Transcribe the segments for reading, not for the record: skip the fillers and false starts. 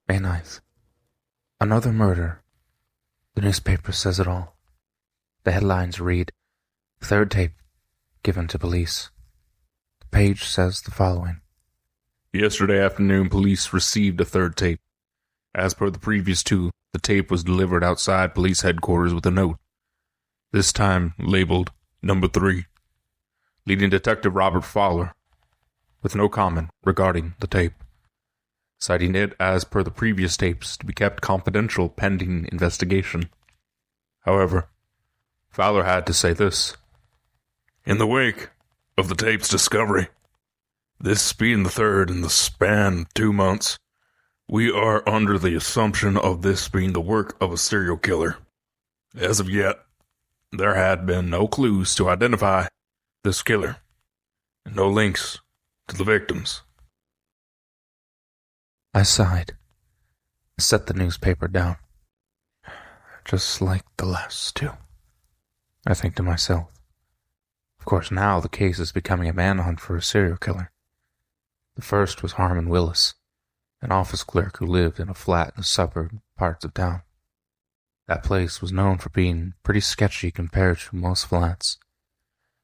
May 9th. Another murder. The newspaper says it all. The headlines read, "Third tape given to police." The page says the following. Yesterday afternoon, police received a third tape. As per the previous two, the tape was delivered outside police headquarters with a note, this time labeled Number 3, leading Detective Robert Fowler, with no comment regarding the tape, citing it as per the previous tapes to be kept confidential pending investigation. However, Fowler had to say this. In the wake of the tape's discovery, this being the third in the span of 2 months, we are under the assumption of this being the work of a serial killer. As of yet, there had been no clues to identify this killer, and no links to the victims. I sighed and set the newspaper down. Just like the last two, I think to myself. Of course, now the case is becoming a manhunt for a serial killer. The first was Harmon Willis, an office clerk who lived in a flat in the suburb parts of town. That place was known for being pretty sketchy compared to most flats.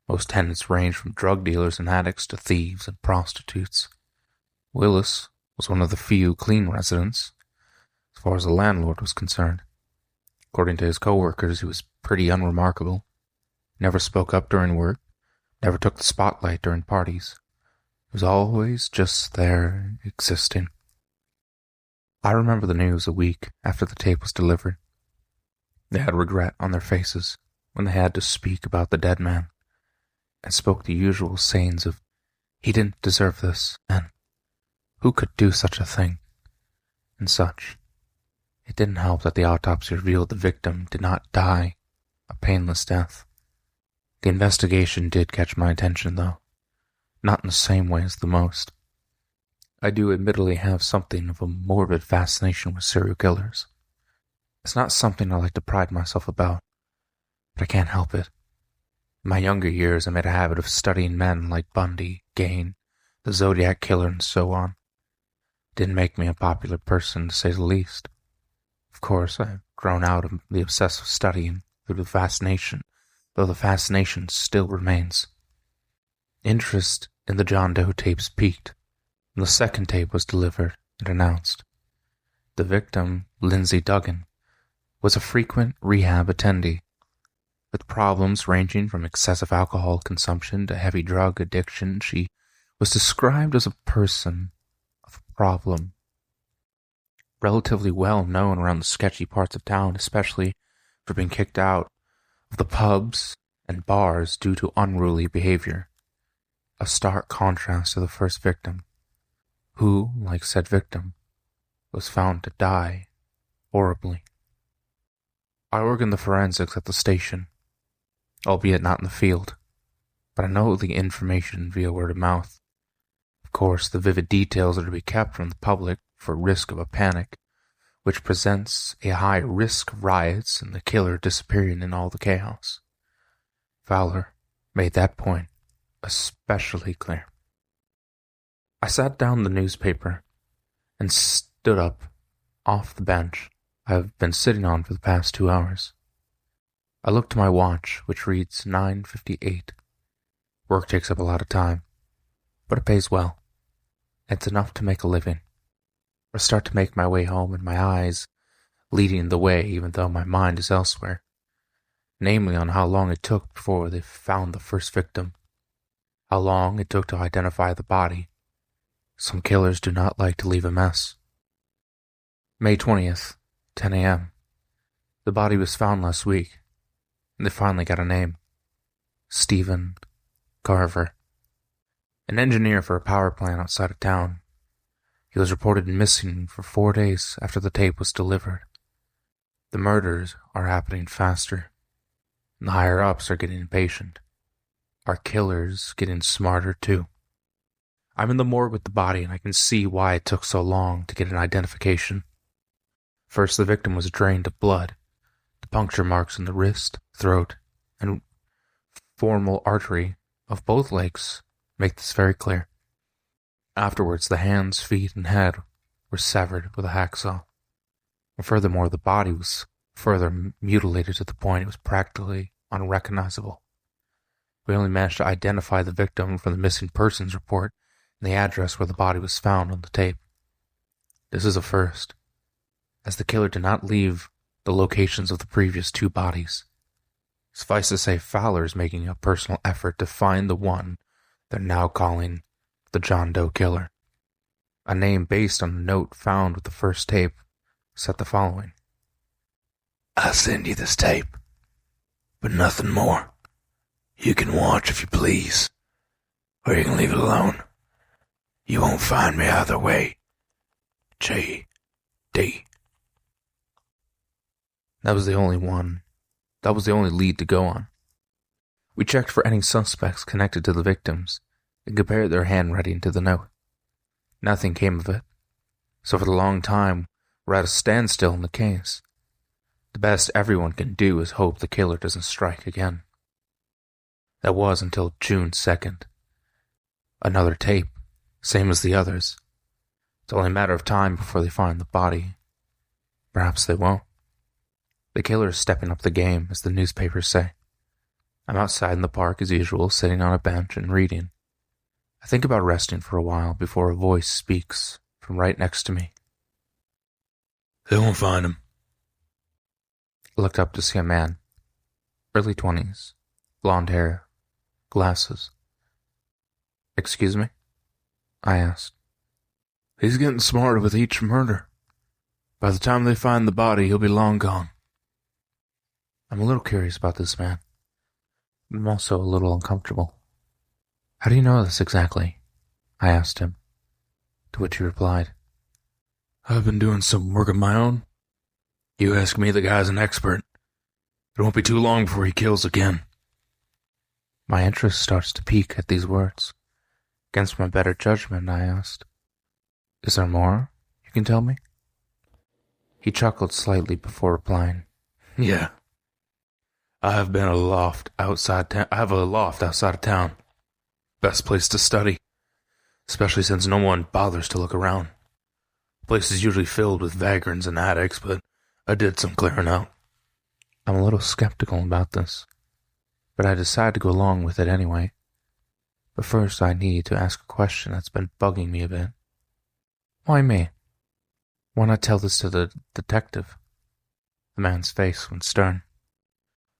Most tenants ranged from drug dealers and addicts to thieves and prostitutes. Willis was one of the few clean residents, as far as the landlord was concerned. According to his co-workers, he was pretty unremarkable. Never spoke up during work, never took the spotlight during parties. He was always just there, existing. I remember the news a week after the tape was delivered. They had regret on their faces when they had to speak about the dead man, and spoke the usual sayings of, "He didn't deserve this," and "Who could do such a thing?" and such. It didn't help that the autopsy revealed the victim did not die a painless death. The investigation did catch my attention, though, not in the same way as the most. I do admittedly have something of a morbid fascination with serial killers. It's not something I like to pride myself about, but I can't help it. In my younger years, I made a habit of studying men like Bundy, Gain, the Zodiac Killer, and so on. It didn't make me a popular person, to say the least. Of course, I've grown out of the obsessive studying through the fascination, though the fascination still remains. Interest in the John Doe tapes peaked when the second tape was delivered and announced. The victim, Lindsay Duggan, was a frequent rehab attendee, with problems ranging from excessive alcohol consumption to heavy drug addiction. She was described as a person of problem. Relatively well known around the sketchy parts of town, especially for being kicked out of the pubs and bars due to unruly behavior. A stark contrast to the first victim, who, like said victim, was found to die horribly. I work in the forensics at the station, albeit not in the field, but I know the information via word of mouth. Of course, the vivid details are to be kept from the public for risk of a panic, which presents a high risk of riots and the killer disappearing in all the chaos. Fowler made that point especially clear. I sat down the newspaper and stood up off the bench I've been sitting on for the past 2 hours. I looked to my watch, which reads 9:58. Work takes up a lot of time, but it pays well. It's enough to make a living. I start to make my way home, and my eyes leading the way even though my mind is elsewhere, namely on how long it took before they found the first victim, how long it took to identify the body. Some killers do not like to leave a mess. May 20th, 10 a.m. The body was found last week, and they finally got a name. Stephen Carver. An engineer for a power plant outside of town. He was reported missing for 4 days after the tape was delivered. The murders are happening faster, and the higher-ups are getting impatient. Our killers getting smarter, too. I'm in the morgue with the body, and I can see why it took so long to get an identification. First, the victim was drained of blood. The puncture marks in the wrist, throat, and femoral artery of both legs make this very clear. Afterwards, the hands, feet, and head were severed with a hacksaw. And furthermore, the body was further mutilated to the point it was practically unrecognizable. We only managed to identify the victim from the missing persons report and the address where the body was found on the tape. This is a first, as the killer did not leave the locations of the previous 2 bodies. Suffice to say, Fowler is making a personal effort to find the one they're now calling the John Doe Killer. A name based on a note found with the first tape said the following: "I'll send you this tape, but nothing more. You can watch if you please, or you can leave it alone. You won't find me either way. J.D." That was the only one. That was the only lead to go on. We checked for any suspects connected to the victims and compared their handwriting to the note. Nothing came of it, so for a long time we're at a standstill in the case. The best everyone can do is hope the killer doesn't strike again. That was until June 2nd. Another tape, same as the others. It's only a matter of time before they find the body. Perhaps they won't. The killer is stepping up the game, as the newspapers say. I'm outside in the park as usual, sitting on a bench and reading. I think about resting for a while before a voice speaks from right next to me. "They won't find him." I looked up to see a man, early 20s, blonde hair, glasses. "Excuse me?" I asked. "He's getting smarter with each murder. By the time they find the body, he'll be long gone." I'm a little curious about this man. I'm also a little uncomfortable. "How do you know this exactly?" I asked him, to which he replied, "I've been doing some work of my own. You ask me, the guy's an expert. It won't be too long before he kills again." My interest starts to pique at these words. Against my better judgment, I asked, "Is there more you can tell me?" He chuckled slightly before replying, "Yeah. I have a loft outside of town. Best place to study, especially since no one bothers to look around. The place is usually filled with vagrants and addicts, but I did some clearing out." I'm a little skeptical about this, but I decide to go along with it anyway. But first I need to ask a question that's been bugging me a bit. Why me? Why not tell this to the detective? The man's face went stern.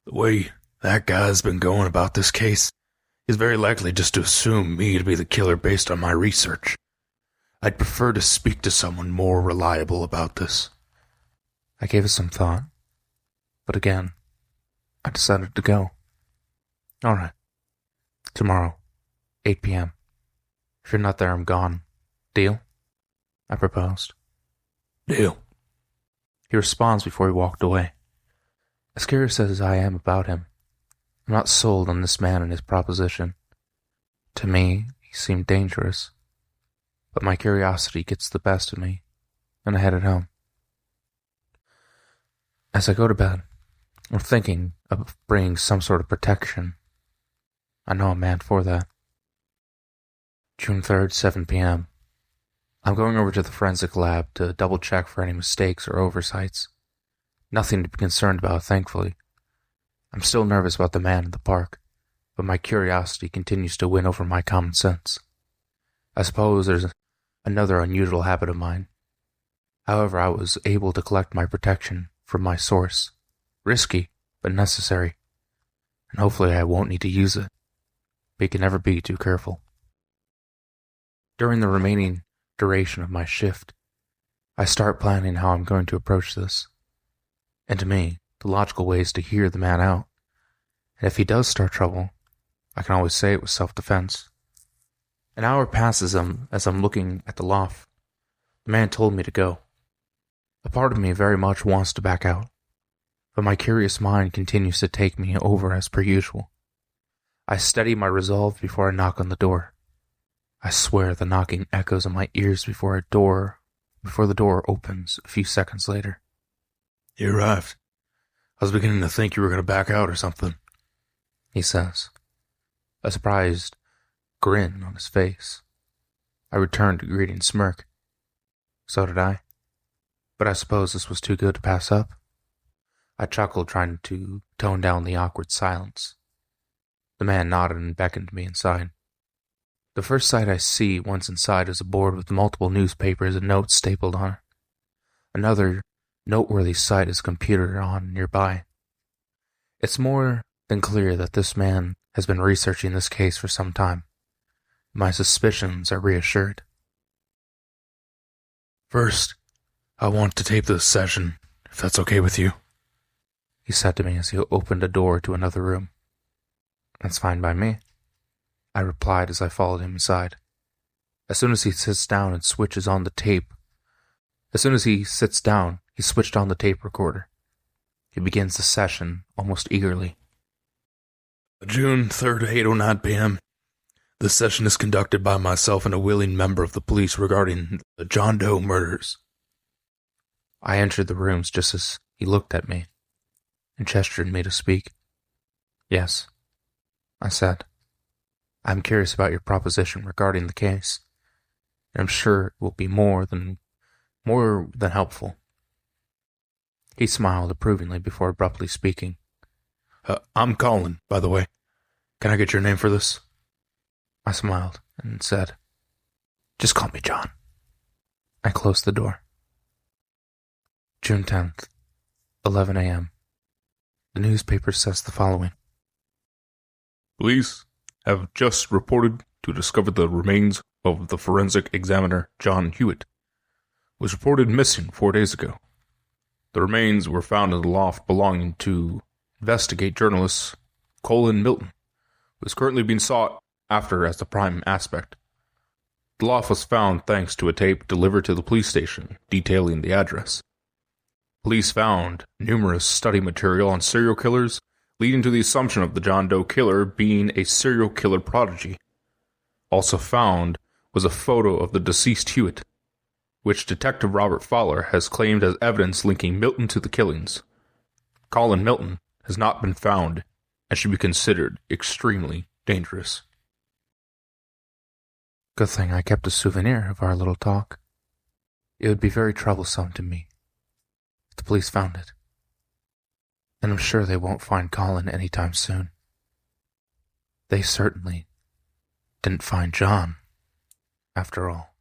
"The way that guy's been going about this case, he's very likely just to assume me to be the killer based on my research. I'd prefer to speak to someone more reliable about this." I gave it some thought, but again, I decided to go. "All right. Tomorrow, 8 p.m. If you're not there, I'm gone. Deal?" I proposed. "Deal." He responds before he walked away. As curious as I am about him, I'm not sold on this man and his proposition. To me, he seemed dangerous, but my curiosity gets the best of me, and I headed home. As I go to bed, I'm thinking of bringing some sort of protection. I know a man for that. June 3rd, 7 p.m. I'm going over to the forensic lab to double-check for any mistakes or oversights. Nothing to be concerned about, thankfully. I'm still nervous about the man in the park, but my curiosity continues to win over my common sense. I suppose there's another unusual habit of mine. However, I was able to collect my protection from my source. Risky, but necessary. And hopefully I won't need to use it. But you can never be too careful. During the remaining duration of my shift, I start planning how I'm going to approach this. And to me, the logical way is to hear the man out. And if he does start trouble, I can always say it was self-defense. An hour passes as I'm looking at the loft. The man told me to go. A part of me very much wants to back out, but my curious mind continues to take me over as per usual. I steady my resolve before I knock on the door. I swear the knocking echoes in my ears before the door opens a few seconds later. "You arrived. I was beginning to think you were going to back out or something," he says, a surprised grin on his face. I return to greeting smirk. So did I. But I suppose this was too good to pass up. I chuckled, trying to tone down the awkward silence. The man nodded and beckoned me inside. The first sight I see once inside is a board with multiple newspapers and notes stapled on it. Another noteworthy sight is a computer on nearby. It's more than clear that this man has been researching this case for some time. My suspicions are reassured. First, I want to tape this session, if that's okay with you, he said to me as he opened a door to another room. That's fine by me, I replied as I followed him inside. As soon as he sits down, he switched on the tape recorder. He begins the session almost eagerly. June 3rd, 8:09 p.m. This session is conducted by myself and a willing member of the police regarding the John Doe murders. I entered the rooms just as he looked at me and gestured me to speak. Yes, I said. I'm curious about your proposition regarding the case, and I'm sure it will be more than helpful. He smiled approvingly before abruptly speaking. I'm Colin, by the way. Can I get your name for this? I smiled and said, just call me John. I closed the door. June 10th, 11 a.m. The newspaper says the following. Police have just reported to discover the remains of the forensic examiner John Hewitt, who was reported missing 4 days ago. The remains were found in the loft belonging to investigate journalist Colin Milton, who is currently being sought after as the prime aspect. The loft was found thanks to a tape delivered to the police station detailing the address. Police found numerous study material on serial killers, leading to the assumption of the John Doe killer being a serial killer prodigy. Also found was a photo of the deceased Hewitt, which Detective Robert Fowler has claimed as evidence linking Milton to the killings. Colin Milton has not been found and should be considered extremely dangerous. Good thing I kept a souvenir of our little talk. It would be very troublesome to me if the police found it. And I'm sure they won't find Colin anytime soon. They certainly didn't find John, after all.